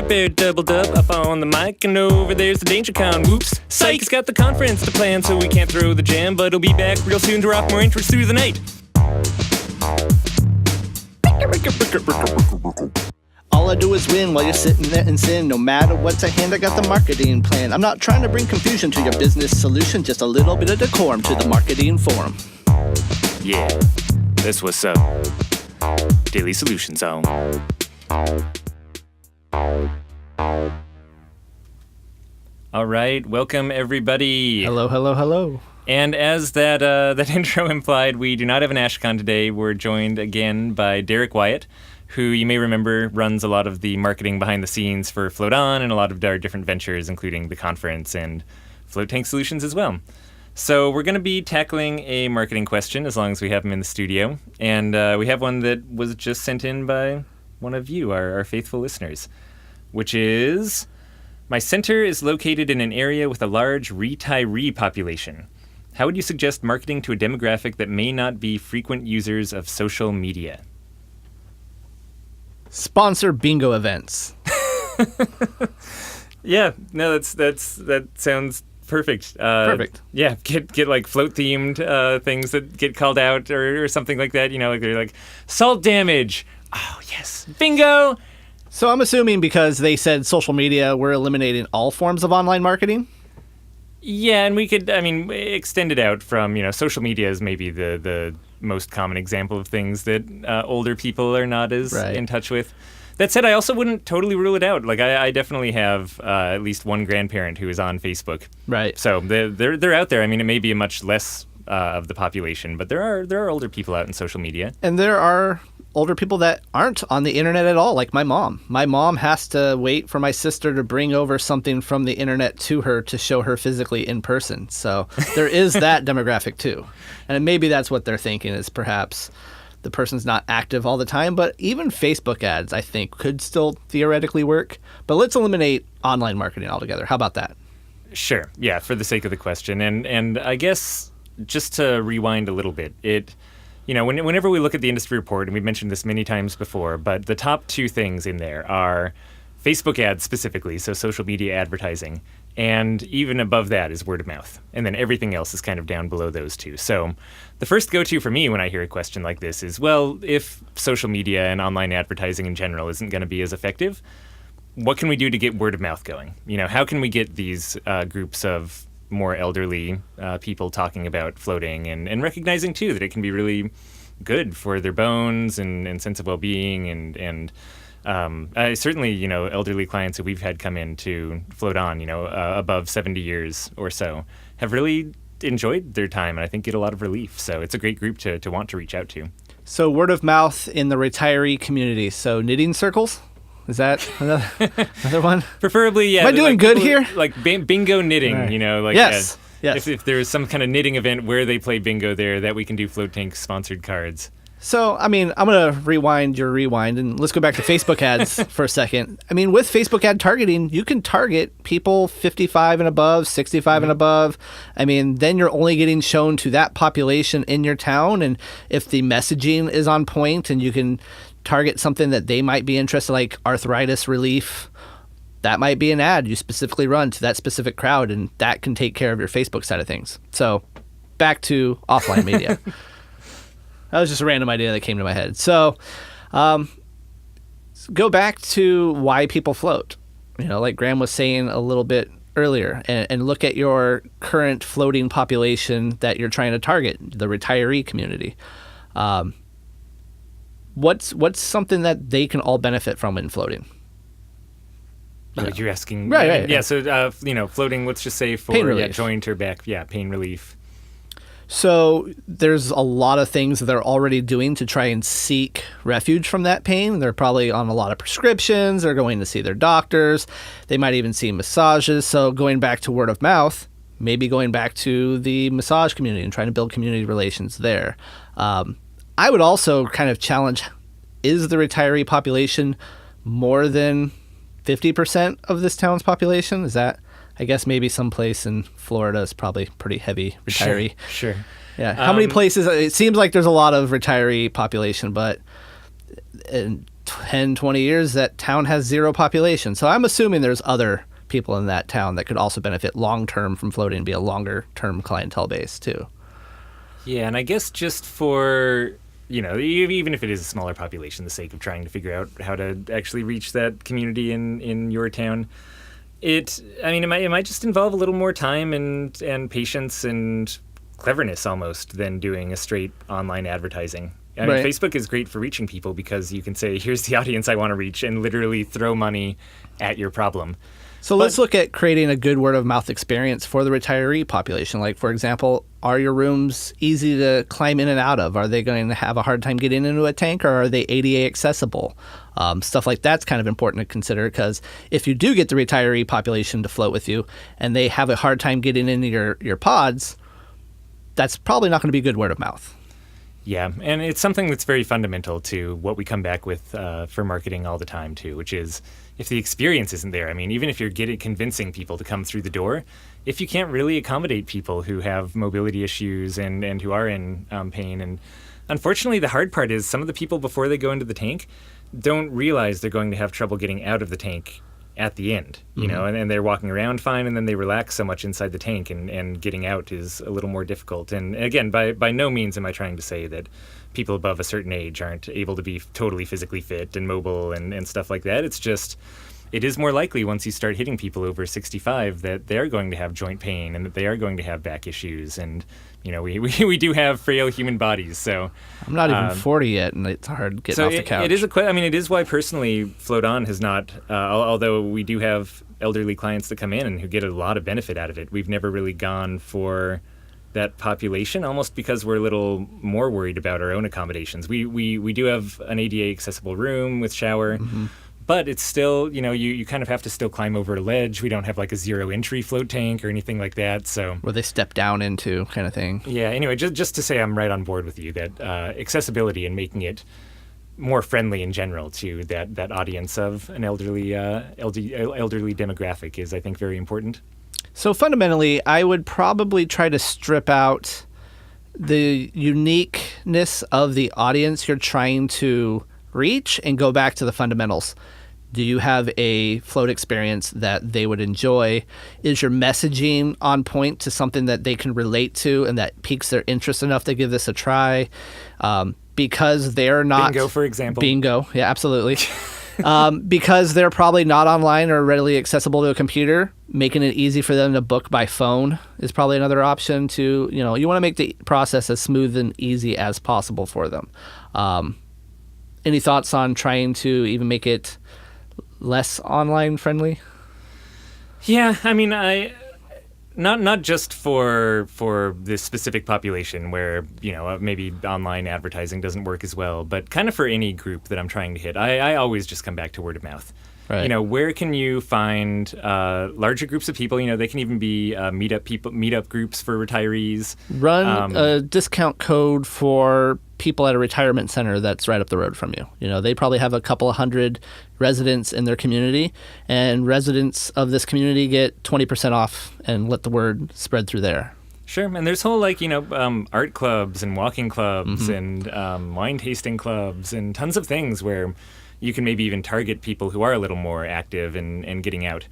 Bear doubled up on the mic, and over there's the danger con. Whoops, psych, he's got the conference to plan, so we can't throw the jam, but he'll be back real soon to rock more intros through the night. All I do is win while you're sitting there in sin. No matter what's at hand, I got the marketing plan. I'm not trying to bring confusion to your business solution, just a little bit of decorum to the marketing forum. Yeah, that's what's up. Daily Solution Zone. All right, welcome everybody. Hello, hello, hello. And as that intro implied, we do not have an AshCon today. We're joined again by Derek Wyatt, who you may remember runs a lot of the marketing behind the scenes for Float On and a lot of our different ventures, including the conference and Float Tank Solutions as well. So we're going to be tackling a marketing question as long as we have him in the studio. And we have one that was just sent in by one of you, our faithful listeners, which is, my center is located in an area with a large retiree population. How would you suggest marketing to a demographic that may not be frequent users of social media? Sponsor bingo events. Yeah, no, that sounds perfect. Perfect. Yeah, get like float themed things that get called out or something like that. You know, like they're like salt damage. Oh yes, bingo. So I'm assuming because they said social media, we're eliminating all forms of online marketing? Yeah, and we could, extend it out from, social media is maybe the most common example of things that older people are not as in touch with. That said, I also wouldn't totally rule it out. Like, I definitely have at least one grandparent who is on Facebook. Right. So they're out there. I mean, it may be a much less of the population, but there are older people out in social media. And there are older people that aren't on the internet at all, like my mom. My mom has to wait for my sister to bring over something from the internet to her to show her physically in person. So there is that demographic too. And maybe that's what they're thinking, is perhaps the person's not active all the time. But even Facebook ads, I think, could still theoretically work. But let's eliminate online marketing altogether. How about that? Sure. Yeah, for the sake of the question. And I guess just to rewind a little bit, whenever we look at the industry report, and we've mentioned this many times before, but the top two things in there are Facebook ads specifically, so social media advertising, and even above that is word of mouth. And then everything else is kind of down below those two. So the first go-to for me when I hear a question like this is, well, if social media and online advertising in general isn't going to be as effective, what can we do to get word of mouth going? How can we get these groups of more elderly people talking about floating and recognizing too that it can be really good for their bones and sense of well-being and certainly elderly clients that we've had come in to Float On above 70 years or so have really enjoyed their time and I think get a lot of relief. So it's a great group to want to reach out to. So word of mouth in the retiree community. So knitting circles? Is that another one? Preferably, yeah. Am I doing good here? Like bingo knitting, right. Yes. If there's some kind of knitting event where they play bingo there, that we can do Float Tank sponsored cards. So, I'm going to rewind your rewind, and let's go back to Facebook ads for a second. With Facebook ad targeting, you can target people 55 and above, 65 and above. Then you're only getting shown to that population in your town, and if the messaging is on point and you can target something that they might be interested, like arthritis relief, that might be an ad you specifically run to that specific crowd, and that can take care of your Facebook side of things. So back to offline media. That was just a random idea that came to my head. So go back to why people float. Like Graham was saying a little bit earlier, and look at your current floating population that you're trying to target, the retiree community. What's something that they can all benefit from in floating? You're asking, right? Yeah. So floating. Let's just say for joint or back, pain relief. So there's a lot of things that they're already doing to try and seek refuge from that pain. They're probably on a lot of prescriptions. They're going to see their doctors. They might even see massages. So going back to word of mouth, maybe going back to the massage community and trying to build community relations there. I would also kind of challenge, is the retiree population more than 50% of this town's population? Is that, I guess maybe someplace in Florida is probably pretty heavy retiree. Sure. Yeah. How many places? It seems like there's a lot of retiree population, but 10, 20 years, that town has zero population. So I'm assuming there's other people in that town that could also benefit long-term from floating and be a longer-term clientele base too. Yeah, and I guess just for, even if it is a smaller population, the sake of trying to figure out how to actually reach that community in your town, it might just involve a little more time and patience and cleverness almost than doing a straight online advertising. I mean, Facebook is great for reaching people because you can say, here's the audience I want to reach, and literally throw money at your problem. So let's look at creating a good word of mouth experience for the retiree population. Like, for example, are your rooms easy to climb in and out of? Are they going to have a hard time getting into a tank, or are they ADA accessible? Stuff like that's kind of important to consider, because if you do get the retiree population to float with you and they have a hard time getting into your pods, that's probably not going to be good word of mouth. Yeah, and it's something that's very fundamental to what we come back with for marketing all the time too, which is if the experience isn't there, I mean, even if you're convincing people to come through the door, if you can't really accommodate people who have mobility issues and who are in pain, and unfortunately the hard part is some of the people before they go into the tank don't realize they're going to have trouble getting out of the tank at the end, and they're walking around fine, and then they relax so much inside the tank, and getting out is a little more difficult. And again, by no means am I trying to say that people above a certain age aren't able to be totally physically fit and mobile and stuff like that. It's just, it is more likely once you start hitting people over 65 that they're going to have joint pain and that they are going to have back issues. And, we do have frail human bodies. So I'm not even 40 yet, and it's hard getting off the couch. It is why personally Float On has not, although we do have elderly clients that come in and who get a lot of benefit out of it, we've never really gone for that population, almost because we're a little more worried about our own accommodations. We do have an ADA accessible room with shower, but it's still, you kind of have to still climb over a ledge. We don't have like a zero entry float tank or anything like that. So where they step down into kind of thing. Yeah. Anyway, just to say I'm right on board with you that accessibility and making it more friendly in general to that audience of an elderly demographic is, I think, very important. So fundamentally, I would probably try to strip out the uniqueness of the audience you're trying to reach and go back to the fundamentals. Do you have a float experience that they would enjoy? Is your messaging on point to something that they can relate to and that piques their interest enough to give this a try? Because they're not... Bingo, for example. Bingo, yeah, absolutely. Because they're probably not online or readily accessible to a computer, making it easy for them to book by phone is probably another option to, you want to make the process as smooth and easy as possible for them. Any thoughts on trying to even make it less online friendly? Yeah, I mean, not just for this specific population where, maybe online advertising doesn't work as well, but kind of for any group that I'm trying to hit. I always just come back to word of mouth. Right. Where can you find larger groups of people? They can even be meetup groups for retirees. Run a discount code for people at a retirement center that's right up the road from you. They probably have a couple of hundred residents in their community, and residents of this community get 20% off, and let the word spread through there. Sure, and there's whole art clubs and walking clubs and wine tasting clubs and tons of things where you can maybe even target people who are a little more active and getting out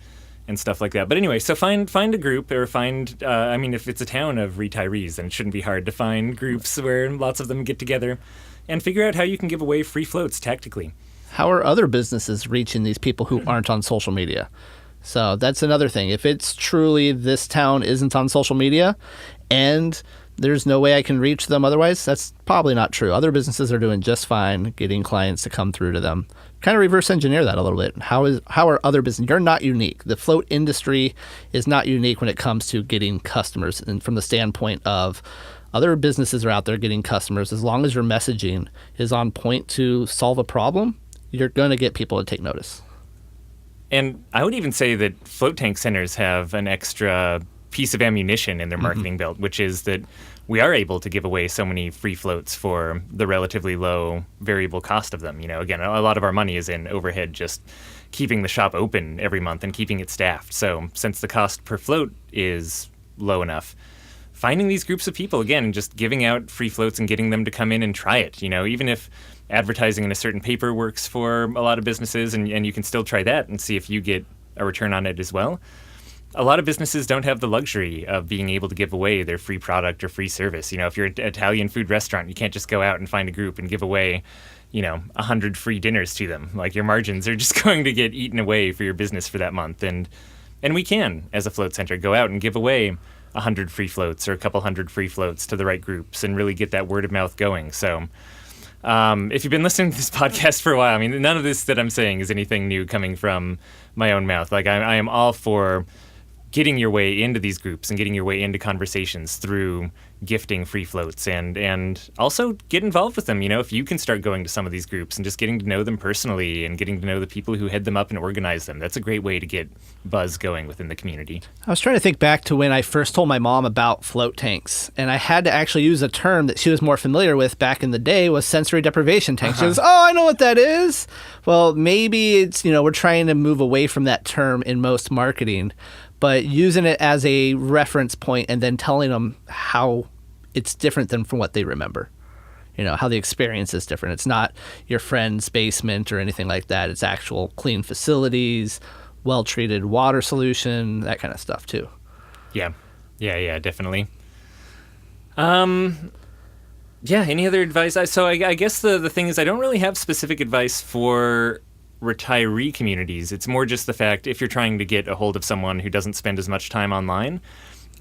and stuff like that. But anyway, so find a group, or if it's a town of retirees, then it shouldn't be hard to find groups where lots of them get together and figure out how you can give away free floats tactically. How are other businesses reaching these people who aren't on social media? So that's another thing. If it's truly this town isn't on social media and there's no way I can reach them otherwise, that's probably not true. Other businesses are doing just fine getting clients to come through to them. Kind of reverse engineer that a little bit. How are other businesses? You're not unique. The float industry is not unique when it comes to getting customers. And from the standpoint of other businesses are out there getting customers, as long as your messaging is on point to solve a problem, you're going to get people to take notice. And I would even say that float tank centers have an extra piece of ammunition in their marketing belt, which is that we are able to give away so many free floats for the relatively low variable cost of them. Again, a lot of our money is in overhead, just keeping the shop open every month and keeping it staffed. So since the cost per float is low enough, finding these groups of people, again, and just giving out free floats and getting them to come in and try it, even if advertising in a certain paper works for a lot of businesses, and you can still try that and see if you get a return on it as well. A lot of businesses don't have the luxury of being able to give away their free product or free service. If you're an Italian food restaurant, you can't just go out and find a group and give away 100 free dinners to them. Like, your margins are just going to get eaten away for your business for that month. And we can, as a float center, go out and give away 100 free floats or a couple hundred free floats to the right groups and really get that word of mouth going. So if you've been listening to this podcast for a while, I mean, none of this that I'm saying is anything new coming from my own mouth. Like, I am all for getting your way into these groups and getting your way into conversations through gifting free floats, and also get involved with them. If you can start going to some of these groups and just getting to know them personally and getting to know the people who head them up and organize them, that's a great way to get buzz going within the community. I was trying to think back to when I first told my mom about float tanks, and I had to actually use a term that she was more familiar with back in the day, was sensory deprivation tanks. She goes, "Oh, I know what that is." Well, maybe it's, we're trying to move away from that term in most marketing, but using it as a reference point and then telling them how it's different than from what they remember. How the experience is different. It's not your friend's basement or anything like that. It's actual clean facilities, well-treated water solution, that kind of stuff too. Yeah, definitely. Any other advice? So I guess the thing is, I don't really have specific advice for retiree communities. It's more just the fact, if you're trying to get a hold of someone who doesn't spend as much time online,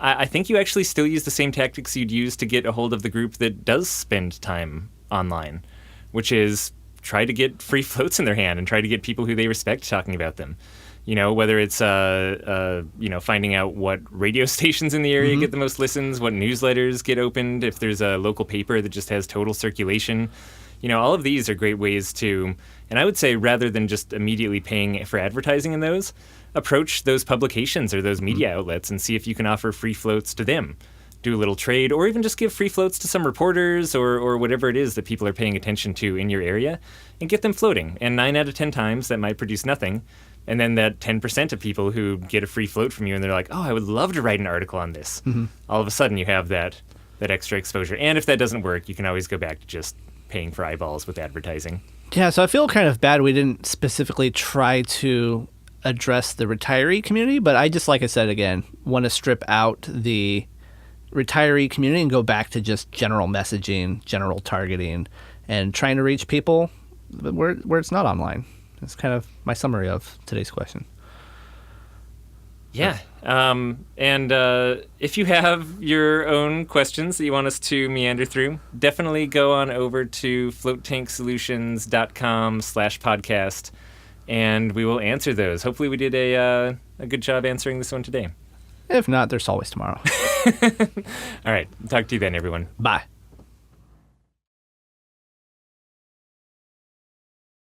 I think you actually still use the same tactics you'd use to get a hold of the group that does spend time online, which is try to get free floats in their hand and try to get people who they respect talking about them. Whether it's finding out what radio stations in the area get the most listens, what newsletters get opened, if there's a local paper that just has total circulation. All of these are great ways to, and I would say, rather than just immediately paying for advertising in those, approach those publications or those media outlets and see if you can offer free floats to them. Do a little trade, or even just give free floats to some reporters or whatever it is that people are paying attention to in your area, and get them floating. And 9 out of 10 times that might produce nothing. And then that 10% of people who get a free float from you and they're like, "Oh, I would love to write an article on this." All of a sudden you have that extra exposure. And if that doesn't work, you can always go back to just paying for eyeballs with advertising. Yeah, so I feel kind of bad we didn't specifically try to address the retiree community, but I just, like I said again, want to strip out the retiree community and go back to just general messaging, general targeting, and trying to reach people where it's not online. That's kind of my summary of today's question. Yeah. And if you have your own questions that you want us to meander through, definitely go on over to floatanksolutions.com/podcast, and we will answer those. Hopefully we did a good job answering this one today. If not, there's always tomorrow. All right. Talk to you then, everyone. Bye.